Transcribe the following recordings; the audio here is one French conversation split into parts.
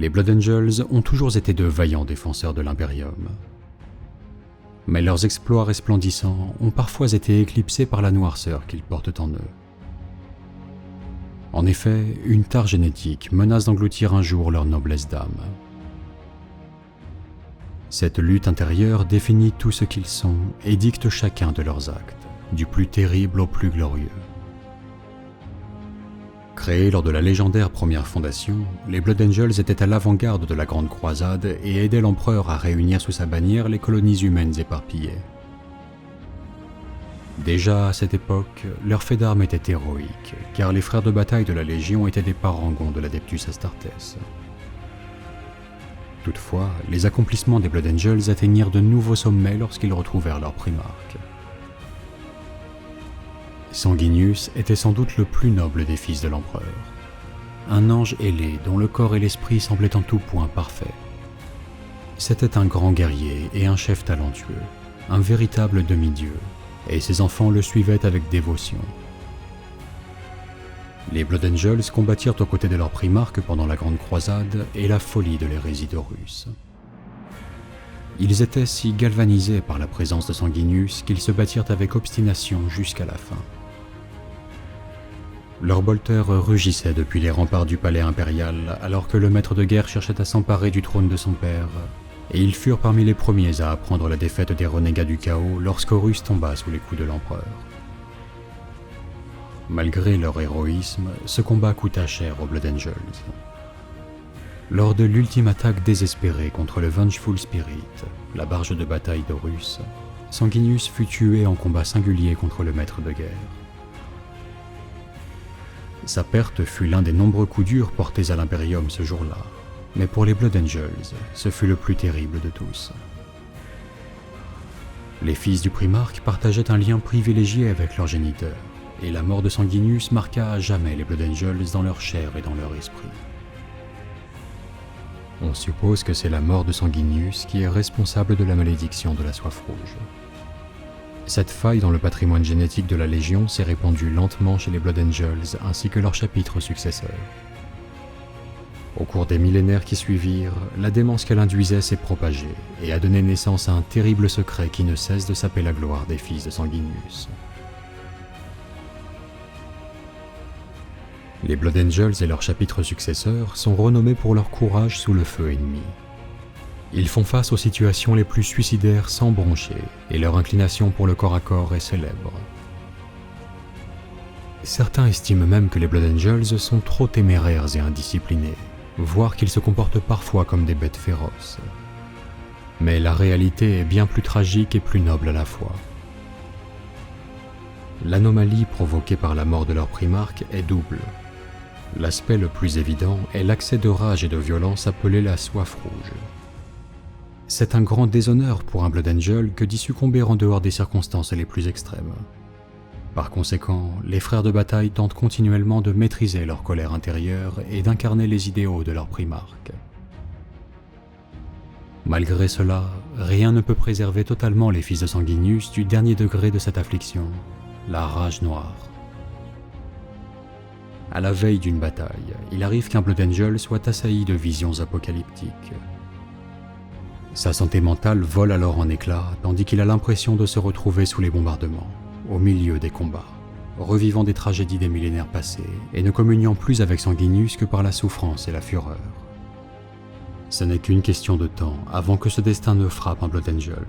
Les Blood Angels ont toujours été de vaillants défenseurs de l'Imperium. Mais leurs exploits resplendissants ont parfois été éclipsés par la noirceur qu'ils portent en eux. En effet, une tare génétique menace d'engloutir un jour leur noblesse d'âme. Cette lutte intérieure définit tout ce qu'ils sont et dicte chacun de leurs actes, du plus terrible au plus glorieux. Créés lors de la légendaire première fondation, les Blood Angels étaient à l'avant-garde de la Grande Croisade et aidaient l'Empereur à réunir sous sa bannière les colonies humaines éparpillées. Déjà à cette époque, leur fait d'armes était héroïque, car les frères de bataille de la Légion étaient des parangons de l'Adeptus Astartes. Toutefois, les accomplissements des Blood Angels atteignirent de nouveaux sommets lorsqu'ils retrouvèrent leur primarque. Sanguinius était sans doute le plus noble des fils de l'Empereur. Un ange ailé dont le corps et l'esprit semblaient en tout point parfaits. C'était un grand guerrier et un chef talentueux, un véritable demi-dieu, et ses enfants le suivaient avec dévotion. Les Blood Angels combattirent aux côtés de leur primarque pendant la Grande Croisade et la folie de l'hérésie d'Horus. Ils étaient si galvanisés par la présence de Sanguinius qu'ils se battirent avec obstination jusqu'à la fin. Leurs bolteurs rugissaient depuis les remparts du palais impérial alors que le maître de guerre cherchait à s'emparer du trône de son père, et ils furent parmi les premiers à apprendre la défaite des renégats du chaos lorsqu'Horus tomba sous les coups de l'empereur. Malgré leur héroïsme, ce combat coûta cher aux Blood Angels. Lors de l'ultime attaque désespérée contre le Vengeful Spirit, la barge de bataille d'Horus, Sanguinius fut tué en combat singulier contre le maître de guerre. Sa perte fut l'un des nombreux coups durs portés à l'Imperium ce jour-là, mais pour les Blood Angels, ce fut le plus terrible de tous. Les fils du primarque partageaient un lien privilégié avec leur géniteur, et la mort de Sanguinius marqua à jamais les Blood Angels dans leur chair et dans leur esprit. On suppose que c'est la mort de Sanguinius qui est responsable de la malédiction de la soif rouge. Cette faille dans le patrimoine génétique de la Légion s'est répandue lentement chez les Blood Angels ainsi que leurs chapitres successeurs. Au cours des millénaires qui suivirent, la démence qu'elle induisait s'est propagée et a donné naissance à un terrible secret qui ne cesse de saper la gloire des fils de Sanguinius. Les Blood Angels et leurs chapitres successeurs sont renommés pour leur courage sous le feu ennemi. Ils font face aux situations les plus suicidaires sans broncher, et leur inclination pour le corps à corps est célèbre. Certains estiment même que les Blood Angels sont trop téméraires et indisciplinés, voire qu'ils se comportent parfois comme des bêtes féroces. Mais la réalité est bien plus tragique et plus noble à la fois. L'anomalie provoquée par la mort de leur primarque est double. L'aspect le plus évident est l'accès de rage et de violence appelé la soif rouge. C'est un grand déshonneur pour un Blood Angel que d'y succomber en dehors des circonstances les plus extrêmes. Par conséquent, les frères de bataille tentent continuellement de maîtriser leur colère intérieure et d'incarner les idéaux de leur primarque. Malgré cela, rien ne peut préserver totalement les fils de Sanguinius du dernier degré de cette affliction, la rage noire. À la veille d'une bataille, il arrive qu'un Blood Angel soit assailli de visions apocalyptiques. Sa santé mentale vole alors en éclats, tandis qu'il a l'impression de se retrouver sous les bombardements, au milieu des combats, revivant des tragédies des millénaires passés et ne communiant plus avec Sanguinius que par la souffrance et la fureur. Ce n'est qu'une question de temps avant que ce destin ne frappe un Blood Angel.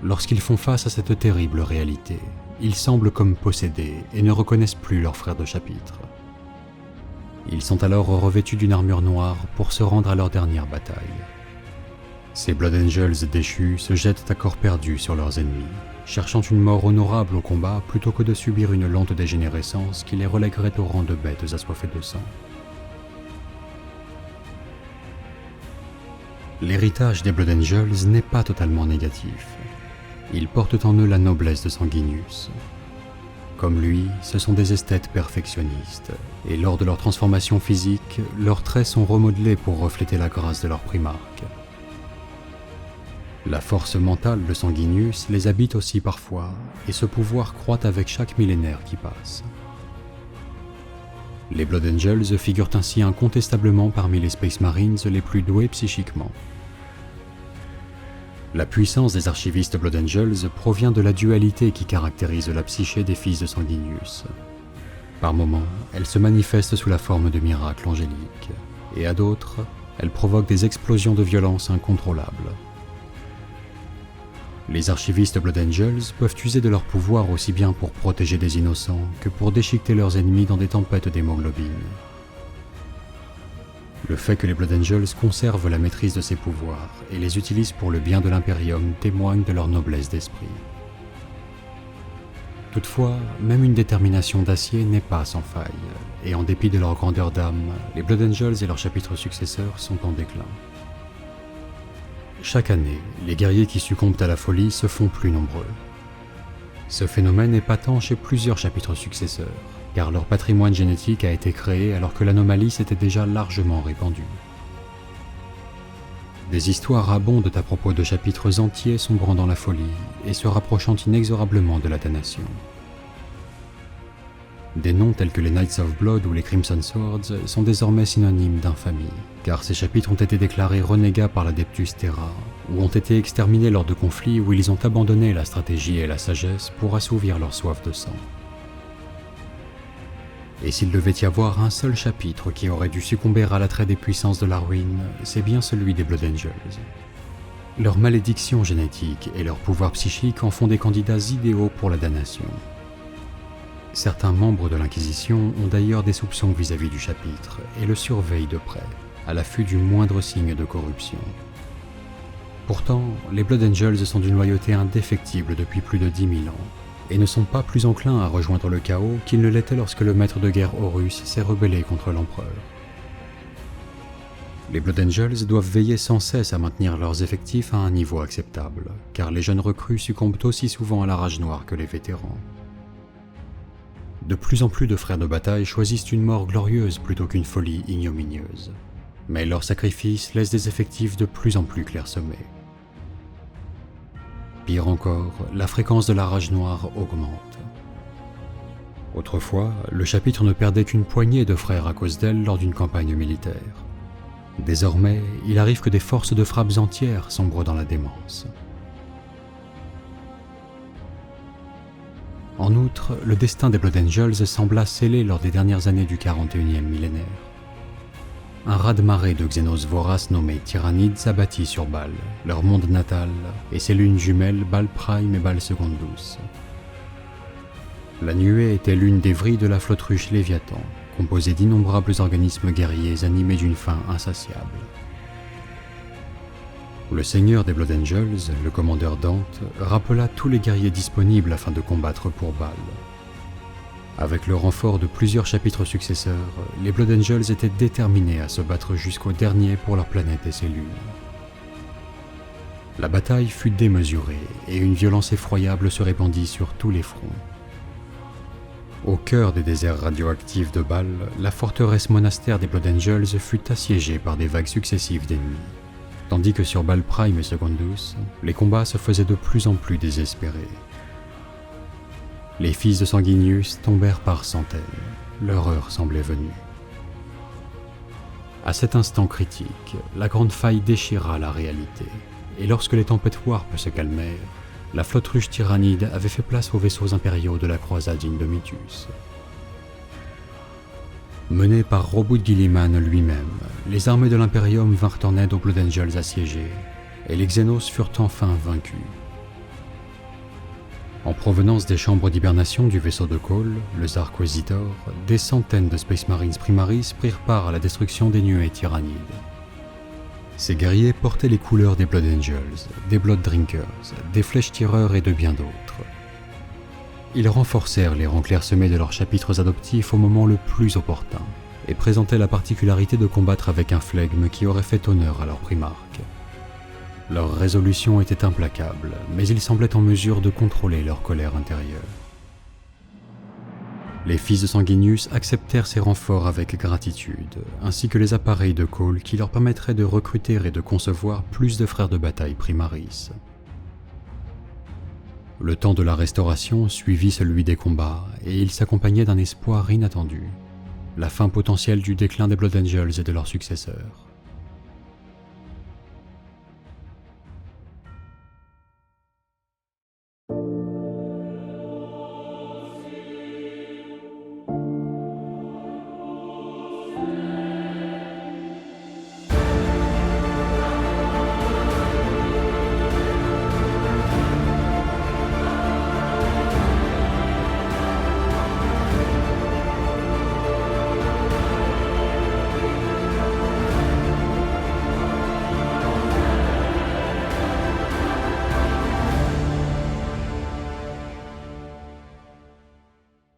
Lorsqu'ils font face à cette terrible réalité, ils semblent comme possédés et ne reconnaissent plus leurs frères de chapitre. Ils sont alors revêtus d'une armure noire pour se rendre à leur dernière bataille. Ces Blood Angels déchus se jettent à corps perdu sur leurs ennemis, cherchant une mort honorable au combat plutôt que de subir une lente dégénérescence qui les relèguerait au rang de bêtes assoiffées de sang. L'héritage des Blood Angels n'est pas totalement négatif. Ils portent en eux la noblesse de Sanguinius. Comme lui, ce sont des esthètes perfectionnistes, et lors de leur transformation physique, leurs traits sont remodelés pour refléter la grâce de leur primarque. La force mentale de Sanguinius les habite aussi parfois, et ce pouvoir croît avec chaque millénaire qui passe. Les Blood Angels figurent ainsi incontestablement parmi les Space Marines les plus doués psychiquement. La puissance des archivistes Blood Angels provient de la dualité qui caractérise la psyché des fils de Sanguinius. Par moments, elle se manifeste sous la forme de miracles angéliques, et à d'autres, elle provoque des explosions de violence incontrôlables. Les archivistes Blood Angels peuvent user de leur pouvoir aussi bien pour protéger des innocents que pour déchiqueter leurs ennemis dans des tempêtes d'hémoglobine. Le fait que les Blood Angels conservent la maîtrise de ces pouvoirs et les utilisent pour le bien de l'Imperium témoigne de leur noblesse d'esprit. Toutefois, même une détermination d'acier n'est pas sans faille, et en dépit de leur grandeur d'âme, les Blood Angels et leurs chapitres successeurs sont en déclin. Chaque année, les guerriers qui succombent à la folie se font plus nombreux. Ce phénomène est patent chez plusieurs chapitres successeurs, car leur patrimoine génétique a été créé alors que l'anomalie s'était déjà largement répandue. Des histoires abondent à propos de chapitres entiers sombrant dans la folie et se rapprochant inexorablement de la damnation. Des noms tels que les Knights of Blood ou les Crimson Swords sont désormais synonymes d'infamie, car ces chapitres ont été déclarés renégats par l'Adeptus Terra, ou ont été exterminés lors de conflits où ils ont abandonné la stratégie et la sagesse pour assouvir leur soif de sang. Et s'il devait y avoir un seul chapitre qui aurait dû succomber à l'attrait des puissances de la ruine, c'est bien celui des Blood Angels. Leur malédiction génétique et leur pouvoir psychique en font des candidats idéaux pour la damnation. Certains membres de l'Inquisition ont d'ailleurs des soupçons vis-à-vis du chapitre et le surveillent de près, à l'affût du moindre signe de corruption. Pourtant, les Blood Angels sont d'une loyauté indéfectible depuis plus de 10 000 ans, et ne sont pas plus enclins à rejoindre le chaos qu'ils ne l'étaient lorsque le maître de guerre Horus s'est rebellé contre l'empereur. Les Blood Angels doivent veiller sans cesse à maintenir leurs effectifs à un niveau acceptable, car les jeunes recrues succombent aussi souvent à la rage noire que les vétérans. De plus en plus de frères de bataille choisissent une mort glorieuse plutôt qu'une folie ignominieuse, mais leur sacrifice laisse des effectifs de plus en plus clairsemés. Pire encore, la fréquence de la rage noire augmente. Autrefois, le chapitre ne perdait qu'une poignée de frères à cause d'elle lors d'une campagne militaire. Désormais, il arrive que des forces de frappes entières sombrent dans la démence. En outre, le destin des Blood Angels sembla scellé lors des dernières années du 41e millénaire. Un raz-de-marée de Xénos voraces nommés Tyrannides s'abattit sur Baal, leur monde natal, et ses lunes jumelles Baal Prime et Baal Secondus. La nuée était l'une des vrilles de la flotte ruche Léviathan, composée d'innombrables organismes guerriers animés d'une faim insatiable. Le seigneur des Blood Angels, le commandeur Dante, rappela tous les guerriers disponibles afin de combattre pour Baal. Avec le renfort de plusieurs chapitres successeurs, les Blood Angels étaient déterminés à se battre jusqu'au dernier pour leur planète et ses lunes. La bataille fut démesurée et une violence effroyable se répandit sur tous les fronts. Au cœur des déserts radioactifs de Baal, la forteresse monastère des Blood Angels fut assiégée par des vagues successives d'ennemis, tandis que sur Baal Prime et Secondus, les combats se faisaient de plus en plus désespérés. Les fils de Sanguinius tombèrent par centaines, leur heure semblait venue. À cet instant critique, la grande faille déchira la réalité, et lorsque les tempêtes warp se calmèrent, la flotte ruche tyrannide avait fait place aux vaisseaux impériaux de la croisade Indomitus. Menés par Robud Guilliman lui-même, les armées de l'Imperium vinrent en aide aux Blood Angels assiégés, et les Xénos furent enfin vaincus. En provenance des chambres d'hibernation du vaisseau de Cole, le Zarquisitor, des centaines de Space Marines Primaris prirent part à la destruction des nuées tyrannides. Ces guerriers portaient les couleurs des Blood Angels, des Blood Drinkers, des Flèches Tireurs et de bien d'autres. Ils renforcèrent les rangs clairsemés de leurs chapitres adoptifs au moment le plus opportun, et présentaient la particularité de combattre avec un flegme qui aurait fait honneur à leur primarque. Leur résolution était implacable, mais ils semblaient en mesure de contrôler leur colère intérieure. Les fils de Sanguinius acceptèrent ces renforts avec gratitude, ainsi que les appareils de Cole qui leur permettraient de recruter et de concevoir plus de frères de bataille Primaris. Le temps de la restauration suivit celui des combats, et il s'accompagnait d'un espoir inattendu. la fin potentielle du déclin des Blood Angels et de leurs successeurs.